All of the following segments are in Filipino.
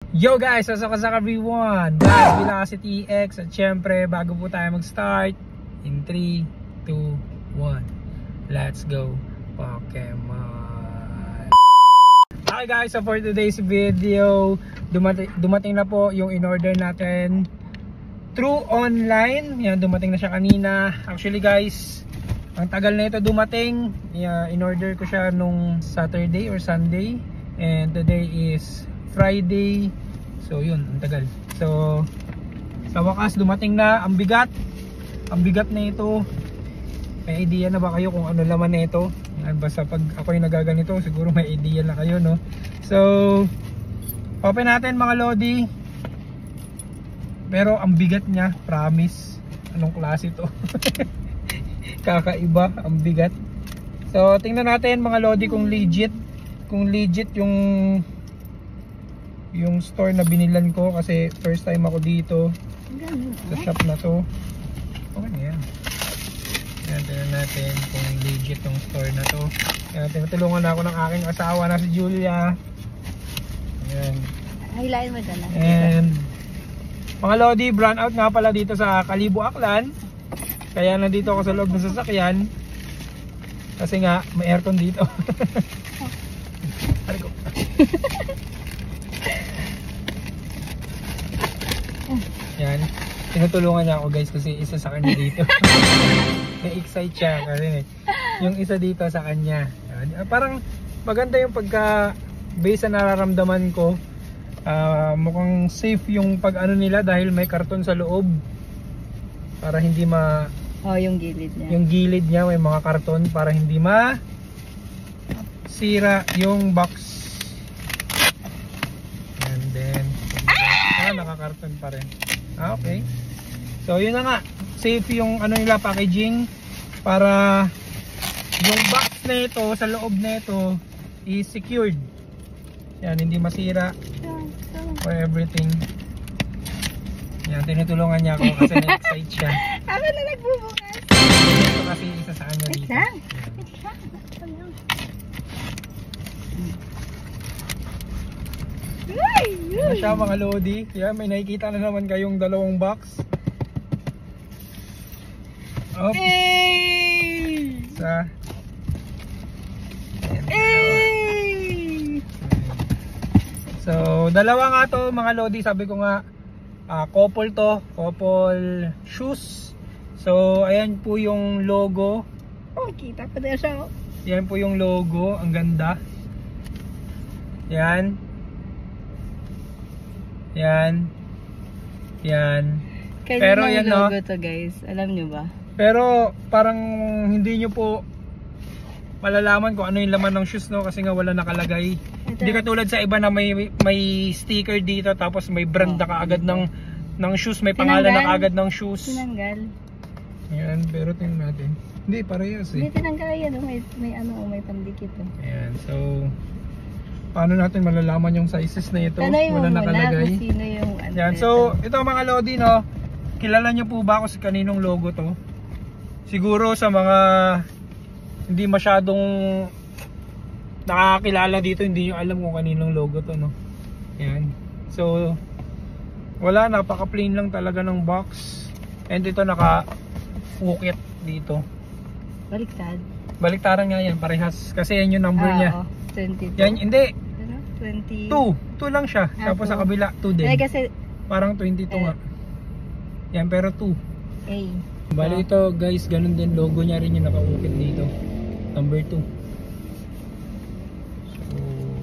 Yo guys, Sasaka everyone! Guys, Velocity X at syempre bago po tayo mag-start in 3, 2, 1 let's go Pokemon! Okay guys, so for today's video dumating na po yung in-order natin through online. Yan, dumating na siya kanina. Actually guys, ang tagal na ito dumating. In-order ko siya nung Saturday or Sunday and today is Friday. So yun, ang tagal. So sa wakas dumating na. Ang bigat na ito. May idea na ba kayo kung ano laman na ito? Basta pag ako yung nagaganito siguro may idea na kayo, no? So open natin mga lodi. Pero ang bigat niya, promise. Anong klase ito? Kakaiba, ang bigat. So tingnan natin mga lodi kung legit yung store na binilan ko, kasi first time ako dito sa shop na to. Okay na yan. Tingnan natin kung legit yung store na to. Tinutulungan na ako ng aking asawa na si Julia. Ayan. Hilahin mo dala. And mga lodi, brand out nga pala dito sa Kalibo, Aklan. Kaya nandito ako sa loob ng sasakyan kasi nga may aircon dito. Yan, tinutulungan niya ako guys kasi isa sa kanya dito. Na-excite siya kasi yung isa dito sa kanya. Yan. Parang maganda yung pagka base sa nararamdaman ko. Mukhang safe yung pag ano nila dahil may karton sa loob para hindi yung gilid niya. Yung gilid niya may mga karton para hindi sira yung box. And then nakakarton pa rin. Okay. So yun na nga, safe yung ano nila packaging para yung box na ito sa loob na ito is secured. Yan, hindi masira for everything. Yan, tinutulungan niya ako kasi na-excite siya. Ako na nagbubukas. Ito kasi isa sa kanya dito. Ano siya mga lodi? Yan, may nakikita na naman kayong dalawang box. Op. Isa. So, dalawa nga to mga lodi. Sabi ko nga, couple to. Couple shoes. So, ayan po yung logo. Oh, kita pa din siya. Yan po yung logo. Ang ganda. Yan. Yan. Yan. Pero yan logo to guys. Alam nyo ba? Pero parang hindi nyo po malalaman kung ano yung laman ng shoes, no? Kasi nga wala nakalagay. Hindi katulad sa iba na may sticker dito tapos may brand na kaagad ng shoes, may pangalan na kaagad ng shoes. Tinanggal. Ayan, pero tingnan natin. Hindi, parehas eh. Hindi tinanggal yan, may pandikit eh. Ayan, so paano natin malalaman yung sizes na ito? Tanay mo wala nakalagay. Kung sino yung Ayan, so ito mga lodi, no? Kilala nyo po ba ako sa kaninong logo to? Siguro sa mga hindi masyadong nakakilala dito, hindi nyo alam kung kaninong logo to, no? Ayan. So wala, napaka plain lang talaga ng box. And ito naka-ukit dito. Baliktaran nga yan, parehas. Kasi yan yung number niya. 22. Yan, hindi. 20. 2 lang siya. Tapos sa kabila 2 din. Kasi parang 22 nga. Yan, pero 2. A. Bali ito guys, ganun din logo niya rin yung nakaukit dito. Number 2. So,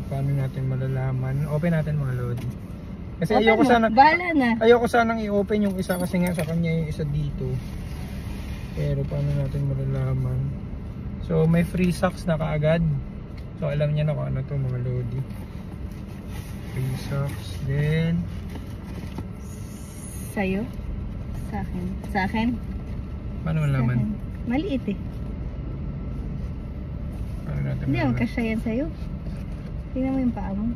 paano natin malalaman? Open natin mga lodi. Kasi ayoko sanang i-open yung isa kasi nga sa kanya yung isa dito. Pero paano natin malalaman? So, may free socks na kaagad. So, alam niya na kung ano to mga lodi. Free socks. Then sa'yo? Sa akin? Paano malaman? Maliit eh. Paano natin Hindi malaman? ako kasya yan sa'yo. Tingnan mo yung paa mo.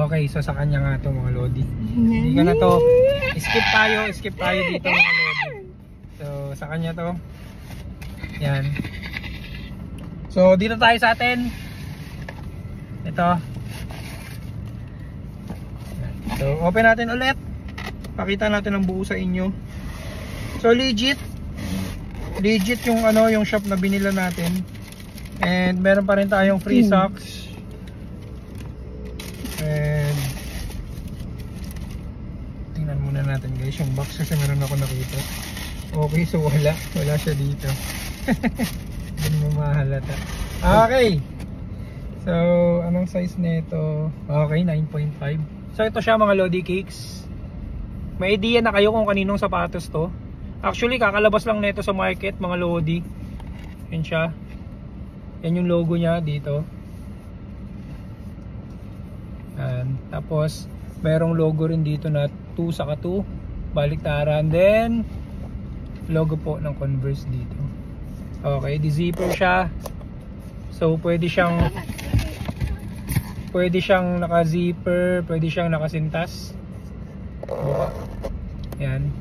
Okay, so sa kanya nga to mga lodi. Hindi ka na to. Skip tayo dito mga lodi. So sa kanya to. Yan. So dito tayo sa atin. Ito. So, open natin ulit. Pakita natin ang buo sa inyo. So, legit yung yung shop na binila natin. And meron pa rin tayong free socks. And tingnan muna natin guys yung box kasi meron ako nakita. Okay, so wala siya dito. Hindi mo mahalata. Okay. So, anong size nito? Okay, 9.5. So, ito siya mga Lodi Cakes. May idea na kayo kung kaninong sapatos to. Actually, kakalabas lang nito sa market mga Lodi. Yan siya. Yan yung logo niya dito. Yan. Tapos, merong logo rin dito na 2 saka 2. Baliktaran. Then, logo po ng Converse dito. Okay, di-zipper siya. So, pwede siyang naka-zipper, pwede siyang nakasintas. Buka. Yan.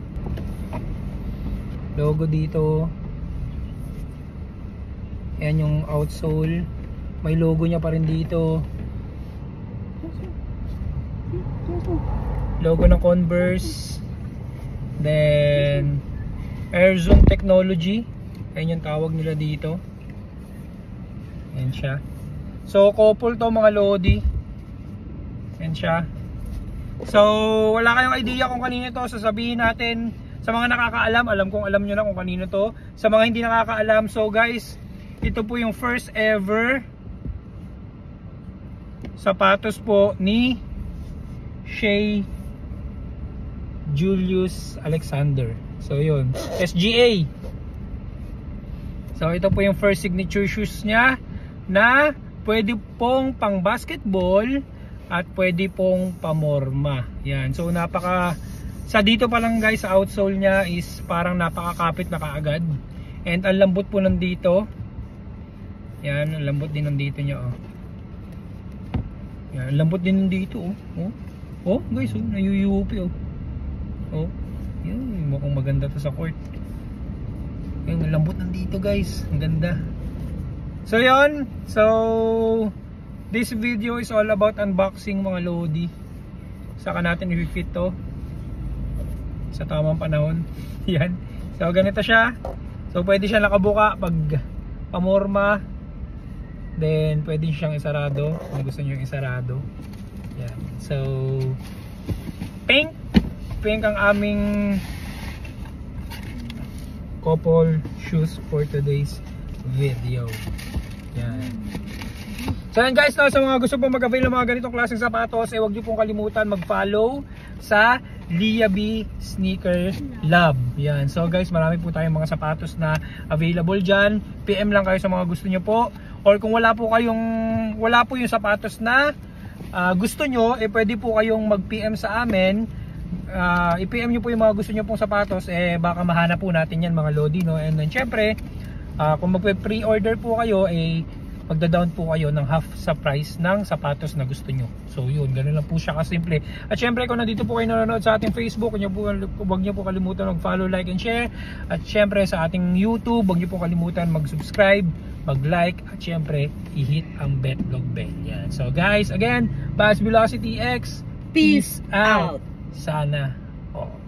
Logo dito. Yan yung outsole. May logo niya pa rin dito. Logo ng Converse. Then Air Zoom Technology. Ayun yung tawag nila dito. Yan siya. So couple to mga Lodi. Yan siya. So wala kayong idea kung kanino to. Sasabihin natin sa mga nakakaalam. Alam kong alam nyo na kung kanino to. Sa mga hindi nakakaalam. So guys, ito po yung first ever sapatos po ni Shea Julius Alexander. So yun, SGA. So ito po yung first signature shoes niya na pwede pong pang basketball at pwede pong pamorma. Yan. So sa dito pa lang guys, sa outsole niya is parang napakakapit na kaagad. And ang lambot po nandito. Yan, ang lambot din nandito niya oh. Yan, ang lambot din nandito oh. Oh guys, nayuyupi oh. Oh. Yan, mukhang maganda to sa court. Yan, ang lambot nandito guys. Ang ganda. So yun. So this video is all about unboxing mga Lodi. Saka natin i-fit to sa tamang panahon. Yan. So ganito siya. So pwede siya nakabuka pag pamorma. Then pwede siyang isarado kung gusto niyo yung isarado. Yan. So pink ang aming couple shoes for today's video. Yan. So yan guys, no, sa mga gusto pong mag-avail ng mga ganitong klaseng sapatos, huwag niyo pong kalimutan mag-follow sa Liabi Sneaker Lab. Yan. So guys, marami po tayong mga sapatos na available dyan. PM lang kayo sa mga gusto niyo po. Or kung wala po yung sapatos na gusto nyo, pwede po kayong mag-PM sa amin. I-PM nyo po yung mga gusto nyo pong sapatos, baka mahanap po natin yan mga Lodi, no? And then syempre, kung mag-pre-order po kayo, magda-down po kayo ng half sa price ng sapatos na gusto nyo. So yun, ganun lang po siya kasimple. At syempre, kung nandito po kayo nanonood sa ating Facebook, huwag nyo po kalimutan mag-follow, like, and share. At syempre, sa ating YouTube, huwag nyo po kalimutan mag-subscribe, mag-like, at syempre, i-hit ang Betlog bell. Yan. So guys, again, Bass Velocity X, peace out! Sana all.